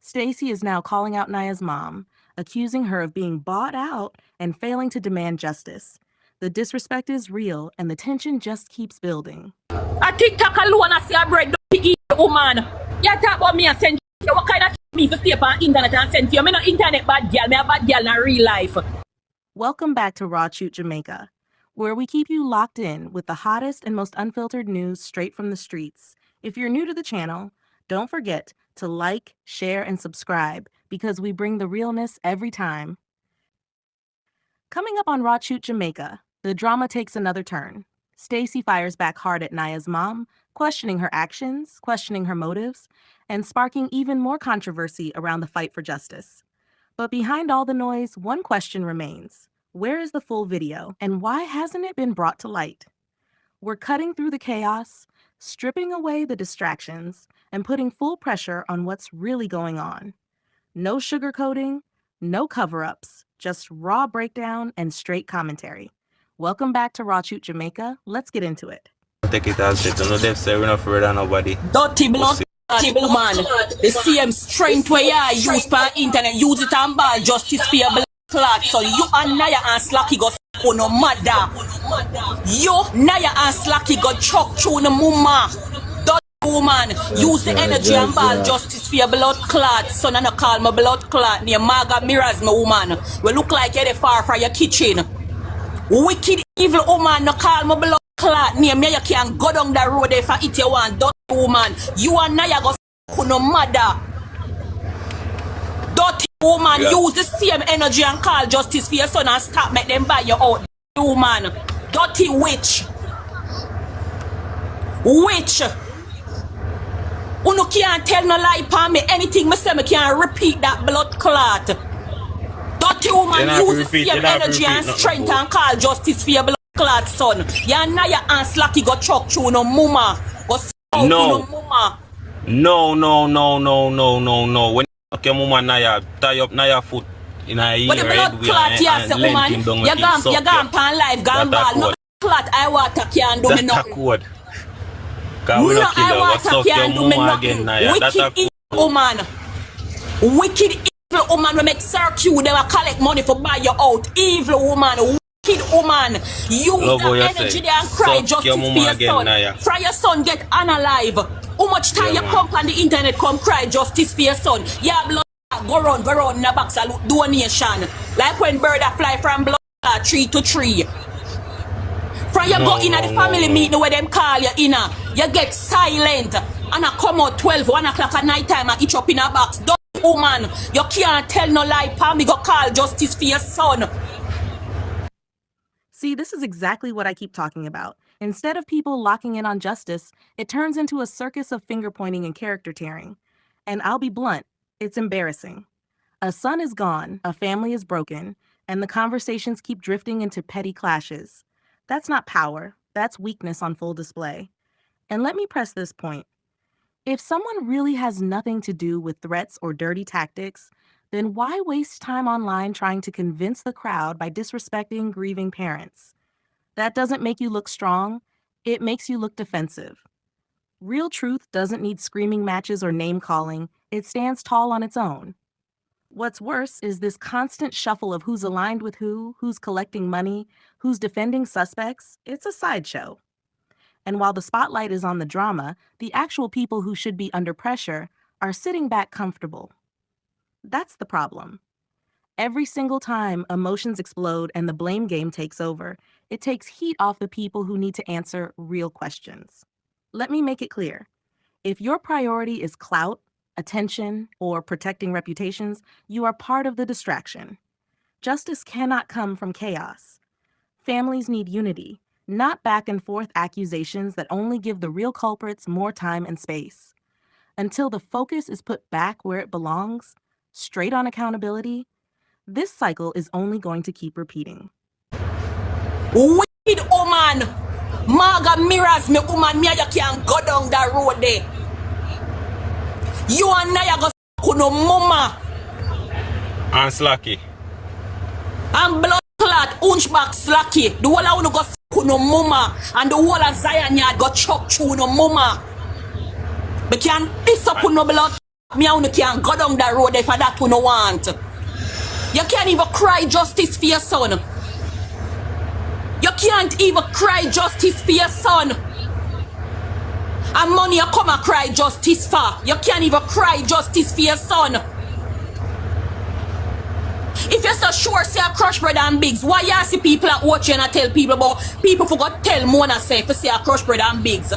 Stacy is now calling out Niah's mom, accusing her of being bought out and failing to demand justice. The disrespect is real, and the tension just keeps building. I TikTok alone, I see a bread don't eat woman. You talk about me and send you. What kind of me to stay on internet and send you? I'm not internet bad girl, me a bad girl in real life. Welcome back to Chute, Jamaica, where we keep you locked in with the hottest and most unfiltered news straight from the streets. If you're new to the channel, don't forget to like, share, and subscribe because we bring the realness every time. Coming up on Chute, Jamaica, the drama takes another turn. Stacy fires back hard at Niah's mom, questioning her actions, questioning her motives, and sparking even more controversy around the fight for justice. But behind all the noise, one question remains. Where is the full video, and why hasn't it been brought to light? We're cutting through the chaos, stripping away the distractions, and putting full pressure on what's really going on. No sugarcoating, no cover-ups, just raw breakdown and straight commentary. Welcome back to Chute, Jamaica. Let's get into it. Take it as it. No, they've said we're not afraid of nobody. Dirty blood, woman. The same strength where you use for internet, use it and ball justice for your blood clot. So you and Niah and Slacky go on no mother. You, Niah and Slacky go choke through the mama. Dirty woman, use the energy and ball justice for your blood clot. So now call my blood clot near Marga Mirrors, my woman. We look like you're far from your kitchen. Wicked evil woman, no call my blood clot near me. You can go down the road if I eat you one. Dirty woman, you and Niah go on no mother. Dirty woman, use the same energy and call justice for your son and stop make them buy you out. Woman, dirty witch. Witch. You can't tell no lie upon me. Anything me say, me can't repeat that blood clot. Dirty woman, use the same energy and strength and call justice for your blood clot, son. You and Niah and Slacky go chuck through no mama. Go no. No mama. No. When you mama Niah, tie up Niah foot in her ear. But the blood clot, yes, woman. You gone pan life, gone ball. No clot, I water can't do me nothing. No, I water can't do me nothing. Wicked evil woman. Wicked evil woman will make circus. They will collect money for buy you out. Evil woman. Wicked woman. Use the energy there and cry justice for your son. For your son get unalive. How much time you come on the internet come cry justice for your son? Yeah, blood go run in the box and look donation. Like when bird fly from blood tree to tree. From you go in at the family meeting where them call you in, you get silent. And I come out 12, 1 o'clock at night time and each up in a box. Don't woman, you can't tell no lie, Pam, me go call justice for your son. See, this is exactly what I keep talking about. Instead of people locking in on justice, it turns into a circus of finger-pointing and character tearing. And I'll be blunt, it's embarrassing. A son is gone, a family is broken, and the conversations keep drifting into petty clashes. That's not power, that's weakness on full display. And let me press this point. If someone really has nothing to do with threats or dirty tactics, then why waste time online trying to convince the crowd by disrespecting grieving parents? That doesn't make you look strong, it makes you look defensive. Real truth doesn't need screaming matches or name-calling, it stands tall on its own. What's worse is this constant shuffle of who's aligned with who's collecting money, who's defending suspects. It's a sideshow. And while the spotlight is on the drama, the actual people who should be under pressure are sitting back comfortable. That's the problem. Every single time emotions explode and the blame game takes over, it takes heat off the people who need to answer real questions. Let me make it clear. If your priority is clout, attention, or protecting reputations, you are part of the distraction. Justice cannot come from chaos. Families need unity, not back and forth accusations that only give the real culprits more time and space. Until the focus is put back where it belongs, straight on accountability, this cycle is only going to keep repeating. Wicked woman! Marga Mirrors, me woman, me you can go down that road there. You and Niah go no mama. And Slacky. And blood clot, hunchback Slacky. The whole of you go no mama. And the whole of Zion yard go chuck through no mama. But can piss up no blood Me and you can't go down the road if that you no want. You can't even cry justice for your son. You can't even cry justice for your son. And money you come and cry justice for. You can't even cry justice for your son. If you're so sure say a crush brother and bigs, why you see people at watch you and tell people about people forgot tell Mona say for say a crush brother and bigs?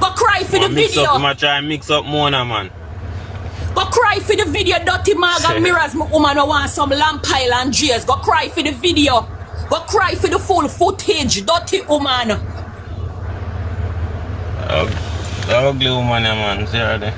Go cry for the video. I try and mix up Mona, man. Go cry for the video, dirty mag and mirrors, my woman who want some lamp pile and J's. Go cry for the video. Go cry for the full footage, dirty woman. Ugly woman, man. See her there.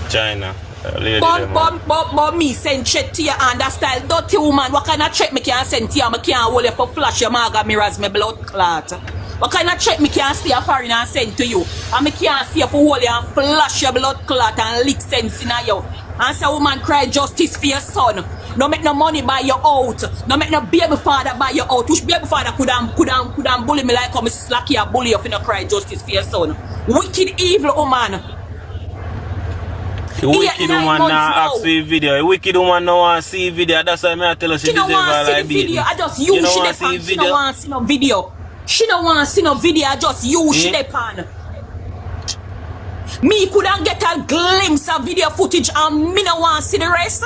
China. But me send check to you and that style dirty woman. What kind of check me can send to you? I can't hold you for flash your mag and mirrors, my blood clot. What kind of check me can stay a foreign and send to you? And me can't see you for hold you and flash your blood clot and lick sense in you. And say woman cry justice for your son. No make no money buy you out. No make no baby father buy you out. Which baby father could bully me like how Mrs. Lucky a bully you if you no cry justice for your son? Wicked evil woman. The wicked woman now ask for a video. The wicked woman now want to see a video. That's why I tell her she deserve her like beating. I just use she don't want to see no video. She don't want to see no video. I just use she depend. Me couldn't get a glimpse of video footage and me no want to see the rest.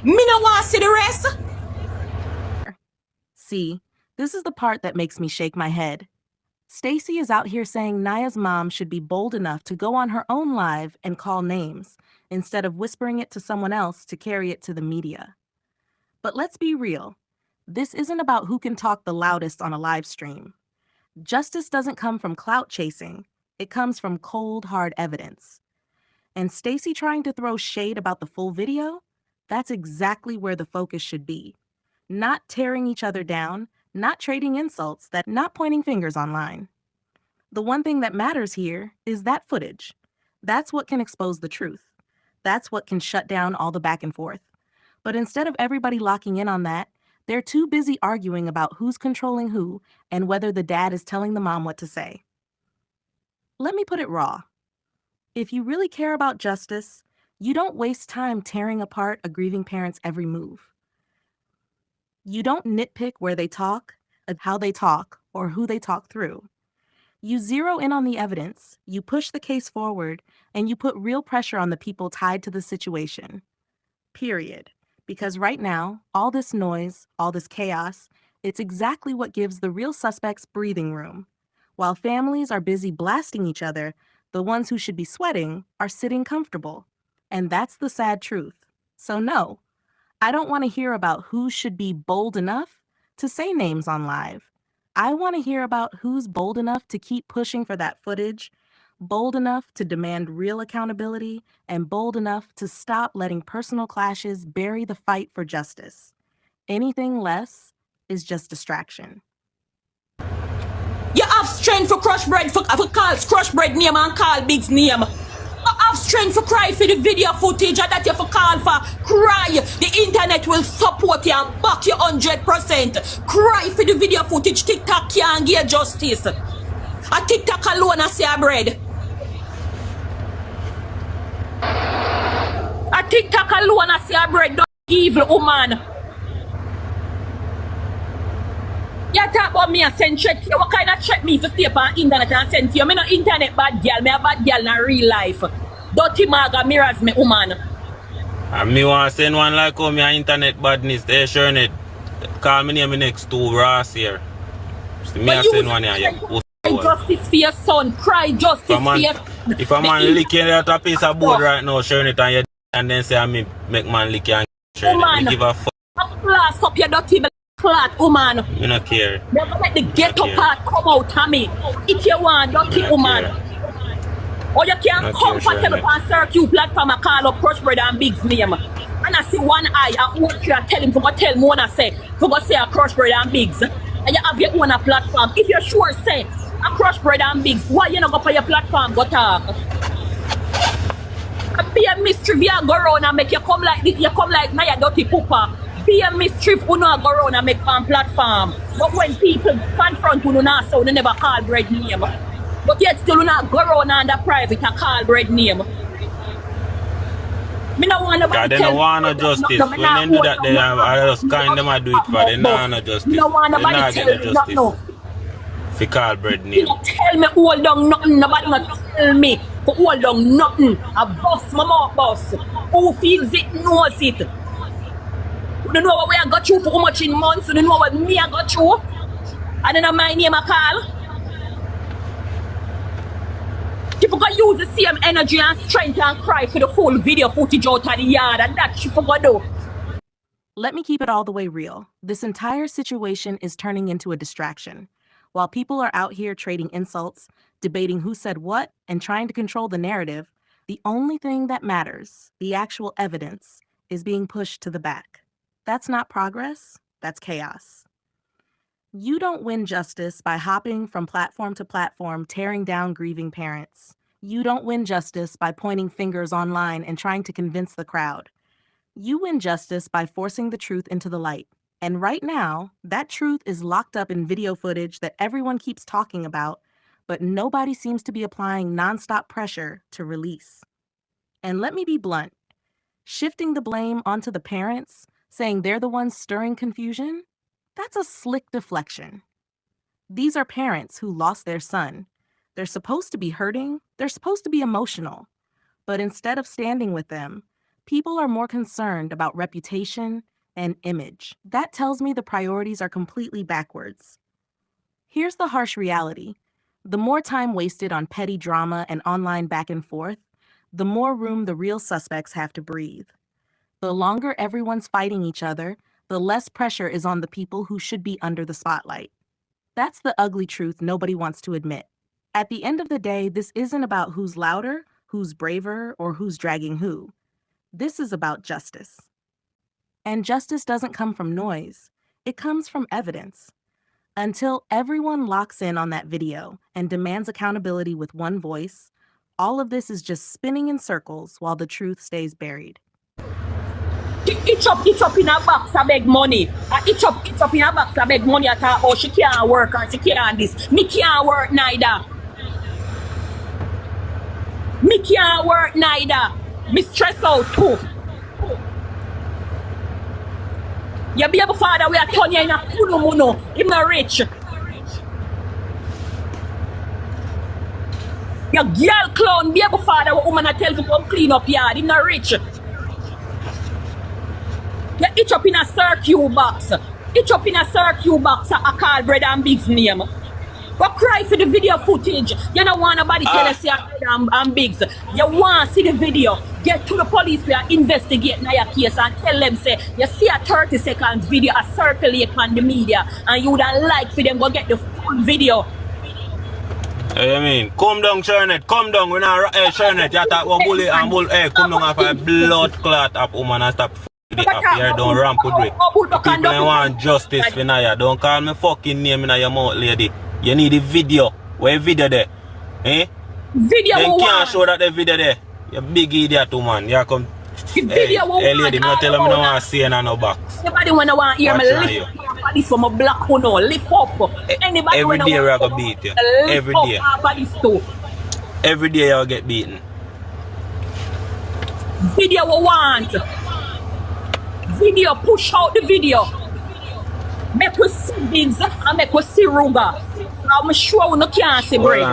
Me no want to see the rest. See, this is the part that makes me shake my head. Stacy is out here saying Niah's mom should be bold enough to go on her own live and call names, instead of whispering it to someone else to carry it to the media. But let's be real. This isn't about who can talk the loudest on a live stream. Justice doesn't come from clout chasing. It comes from cold, hard evidence. And Stacy trying to throw shade about the full video? That's exactly where the focus should be. Not tearing each other down, not trading insults, not pointing fingers online. The one thing that matters here is that footage. That's what can expose the truth. That's what can shut down all the back and forth. But instead of everybody locking in on that, they're too busy arguing about who's controlling who and whether the dad is telling the mom what to say. Let me put it raw. If you really care about justice, you don't waste time tearing apart a grieving parent's every move. You don't nitpick where they talk, how they talk, or who they talk through. You zero in on the evidence, you push the case forward, and you put real pressure on the people tied to the situation. Period. Because right now, all this noise, all this chaos, it's exactly what gives the real suspects breathing room. While families are busy blasting each other, the ones who should be sweating are sitting comfortable. And that's the sad truth. So no, I don't want to hear about who should be bold enough to say names on live. I want to hear about who's bold enough to keep pushing for that footage, bold enough to demand real accountability, and bold enough to stop letting personal clashes bury the fight for justice. Anything less is just distraction. You have strength for crush bread for Carl's crush bread name and Carl Big's name. You have strength for cry for the video footage and that you for call for cry. The internet will support you and back you 100%. Cry for the video footage. TikTok can't give justice. A TikTok alone I see a bread. A TikTok alone I see a bread. Don't evil woman. You talk about me and send check to you. What kind of check me for stay on internet and send to you? Me no internet bad girl. Me a bad girl in real life. Dirty maga mirrors me woman. And me want to send one like how me a internet badness. They sure net. Call me name next to Ross here. So me a send one here. Cry justice for your son. Cry justice for your... If a man lick you at a piece of board right now, sure net and then say I me make man lick you and sure net. Me give a fuck. Blast up your dirty clot, woman. Me not care. Never let the ghetto part come out, Tommy. If you want, dirty woman. Or you can comfortable on circuit platform and call up Crush Brother and Big's name. And I see one eye and watch you and tell him to go tell Mona say, to go say a Crush Brother and Big's. And you have your own platform. If you're sure say a Crush Brother and Big's, why you not go for your platform go talk? Be a mystery, be a go around and make you come like this, you come like Niah dirty pooper. Be a mischief, who not go around and make one platform. But when people confront you, not so they never call bread name. But yet still not go around under private and call bread name. Me no want nobody they don't want no justice. When they do that, they are just kind them do it for them. No justice. Me no want nobody tell me nothing. No. If you call bread name. You tell me hold down nothing. Nobody not tell me to hold down nothing. I bust my mouth boss. Who feels it knows it. You don't know what I got you for how much in months. You don't know what me I got you. And then my name I call. People gonna use the same energy and strength and cry for the full video footage out of the yard, and that she forgot do. Let me keep it all the way real. This entire situation is turning into a distraction. While people are out here trading insults, debating who said what, and trying to control the narrative, the only thing that matters, the actual evidence, is being pushed to the back. That's not progress, that's chaos. You don't win justice by hopping from platform to platform, tearing down grieving parents. You don't win justice by pointing fingers online and trying to convince the crowd. You win justice by forcing the truth into the light. And right now, that truth is locked up in video footage that everyone keeps talking about, but nobody seems to be applying nonstop pressure to release. And let me be blunt. Shifting the blame onto the parents, saying they're the ones stirring confusion, that's a slick deflection. These are parents who lost their son. They're supposed to be hurting, they're supposed to be emotional. But instead of standing with them, people are more concerned about reputation and image. That tells me the priorities are completely backwards. Here's the harsh reality. The more time wasted on petty drama and online back and forth, the more room the real suspects have to breathe. The longer everyone's fighting each other, the less pressure is on the people who should be under the spotlight. That's the ugly truth nobody wants to admit. At the end of the day, this isn't about who's louder, who's braver, or who's dragging who. This is about justice. And justice doesn't come from noise. It comes from evidence. Until everyone locks in on that video and demands accountability with one voice, all of this is just spinning in circles while the truth stays buried. Each up in a box I beg money. Each up in a box I beg money at her. Oh, she can't work and she can't this. Me can't work neither. Me can't work neither. Me stress out too. You be able father we are turn you in a kunu. Him not rich. Your girl clown be able father what woman I tell to come clean up yard. Him not rich. You itch up in a circus box. Itch up in a circus box. I call bread and Big's name. But cry for the video footage. You don't want nobody tell us you're bread and Big's. You want to see the video. Get to the police where investigate Niah case and tell them say you see a 30-second video a circulate on the media and you don't like for them go get the full video. Hey, I mean, come down, Chute. Come down. We're not Chute. You talk about bully and bull. Hey, come down after a blood clot up, woman, and stop. Up here, don't ramp with it. People don't want justice for Niah. Don't call me fucking name in your mouth, lady. You need the video. Where video there? Eh? Video then can't show that the video there. You big idiot, woman. You come. Hey, lady, me tell them I don't want to see you in no box. Anybody when I want to hear me lift up this from a black one, lift up. Anybody every day I go beat you. Every day. Every day I'll get beaten. Video we want. Video, push out the video. Make us see Biggs and make us see Ruga. I'm sure we can't see break.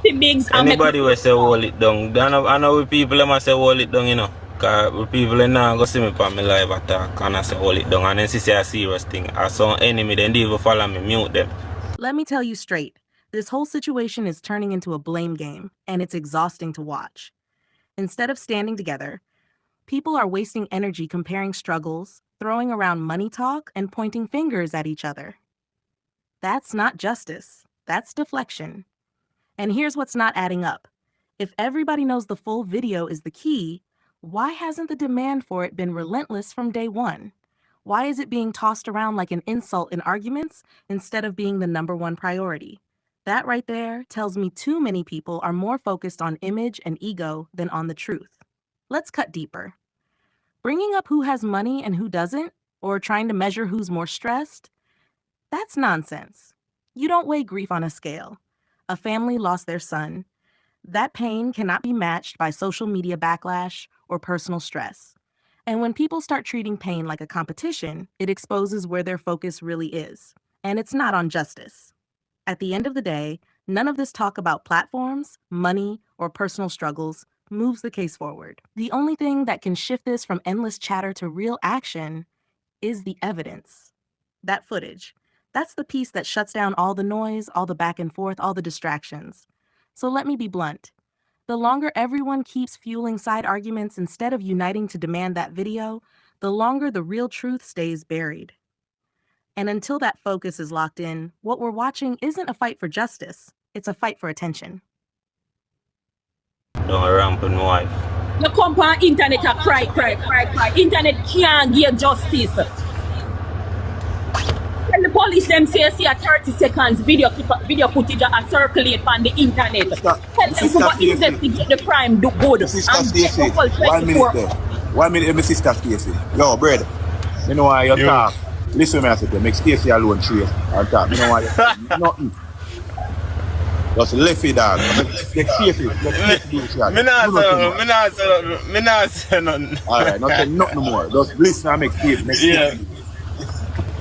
Biggs anybody will say hold it down. I know with people they must say hold it down, you know. Because people they now go see me on my live attack and I say hold it down. And then see a serious thing. I saw enemy, then they even follow me, mute them. Let me tell you straight. This whole situation is turning into a blame game, and it's exhausting to watch. Instead of standing together, people are wasting energy comparing struggles, throwing around money talk, and pointing fingers at each other. That's not justice. That's deflection. And here's what's not adding up. If everybody knows the full video is the key, why hasn't the demand for it been relentless from day one? Why is it being tossed around like an insult in arguments instead of being the #1 priority? That right there tells me too many people are more focused on image and ego than on the truth. Let's cut deeper. Bringing up who has money and who doesn't, or trying to measure who's more stressed? That's nonsense. You don't weigh grief on a scale. A family lost their son. That pain cannot be matched by social media backlash or personal stress. And when people start treating pain like a competition, it exposes where their focus really is. And it's not on justice. At the end of the day, none of this talk about platforms, money, or personal struggles moves the case forward. The only thing that can shift this from endless chatter to real action is the evidence. That footage. That's the piece that shuts down all the noise, all the back and forth, all the distractions. So let me be blunt. The longer everyone keeps fueling side arguments instead of uniting to demand that video, the longer the real truth stays buried. And until that focus is locked in, what we're watching isn't a fight for justice, it's a fight for attention. Don't ramp with my wife. You come on internet and cry. Internet can't give justice. Tell the police them say a 30 seconds video footage and circulate on the internet. Tell them to go investigate the crime, do good. Sister Stacy, 1 minute there. 1 minute, my sister Stacy. Yo, brother, you know why you talk. Listen to me, I said, make Stacy alone, tree. I'll talk. You know why you nothing. Just left it, dog. Make Stacy. Me not say nothing. Alright, not say nothing more. Just listen and make Stacy.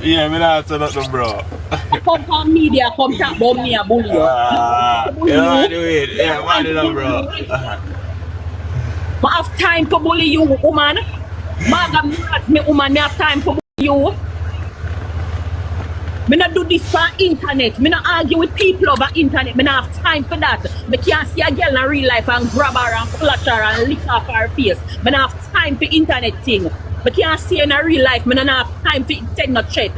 Yeah, me not say nothing, bro. Come on media, come talk about me and bully you. You know what do it? Yeah, what do it, bro? I have time to bully you, woman. Me woman, me have time to bully you. Me not do this for internet. Me not argue with people over internet. Me not have time for that. Me can't see a girl in real life and grab her and clutch her and lick off her face. Me not have time for internet thing. Me can't see her in a real life. Me not have time for send no chat.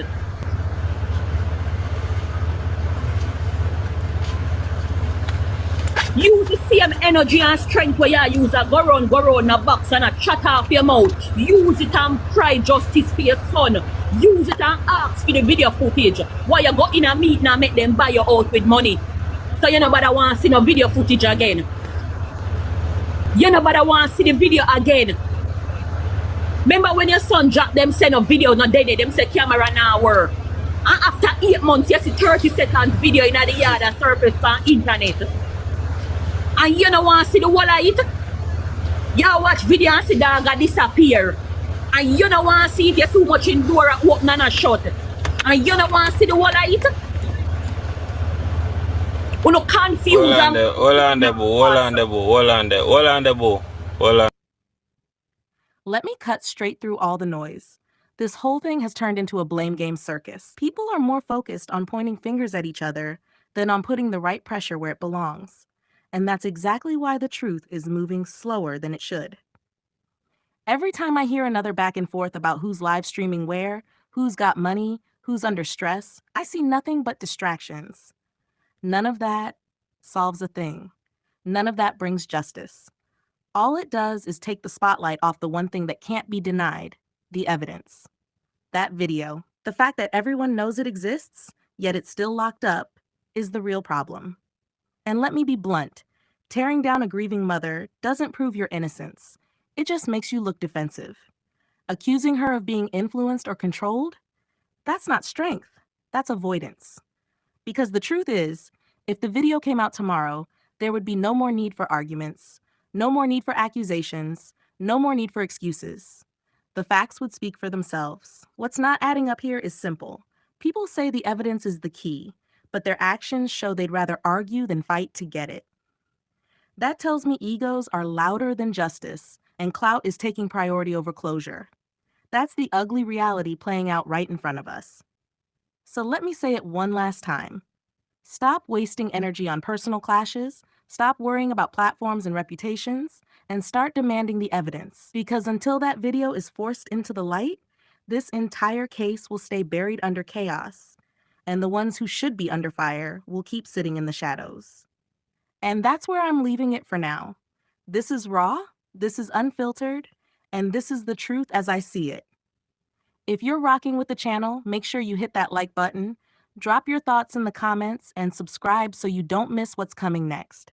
Use the same energy and strength where you use a go round a box and a chat off your mouth. Use it and cry justice for your son. Use it and ask for the video footage. Why you go in a meeting and make them buy you out with money? So you nobody want to see no video footage again. You nobody want to see the video again. Remember when your son dropped them send a video not dead, them say camera now work. And after 8 months, you see 30 seconds video in the yard and surface on internet. And you don't want to see the whole of it. You watch video and see dog disappear. And you don't want to see it, you too much in door open and shut. And you don't want to see the whole of it. You no confused. Hold on the boo. Let me cut straight through all the noise. This whole thing has turned into a blame game circus. People are more focused on pointing fingers at each other than on putting the right pressure where it belongs. And that's exactly why the truth is moving slower than it should. Every time I hear another back and forth about who's live streaming where, who's got money, who's under stress, I see nothing but distractions. None of that solves a thing. None of that brings justice. All it does is take the spotlight off the one thing that can't be denied, the evidence. That video, the fact that everyone knows it exists, yet it's still locked up, is the real problem. And let me be blunt, tearing down a grieving mother doesn't prove your innocence. It just makes you look defensive. Accusing her of being influenced or controlled? That's not strength, that's avoidance. Because the truth is, if the video came out tomorrow, there would be no more need for arguments, no more need for accusations, no more need for excuses. The facts would speak for themselves. What's not adding up here is simple. People say the evidence is the key, but their actions show they'd rather argue than fight to get it. That tells me egos are louder than justice, and clout is taking priority over closure. That's the ugly reality playing out right in front of us. So let me say it one last time. Stop wasting energy on personal clashes, stop worrying about platforms and reputations, and start demanding the evidence. Because until that video is forced into the light, this entire case will stay buried under chaos, and the ones who should be under fire will keep sitting in the shadows. And that's where I'm leaving it for now. This is raw, this is unfiltered, and this is the truth as I see it. If you're rocking with the channel, make sure you hit that like button, drop your thoughts in the comments, and subscribe so you don't miss what's coming next.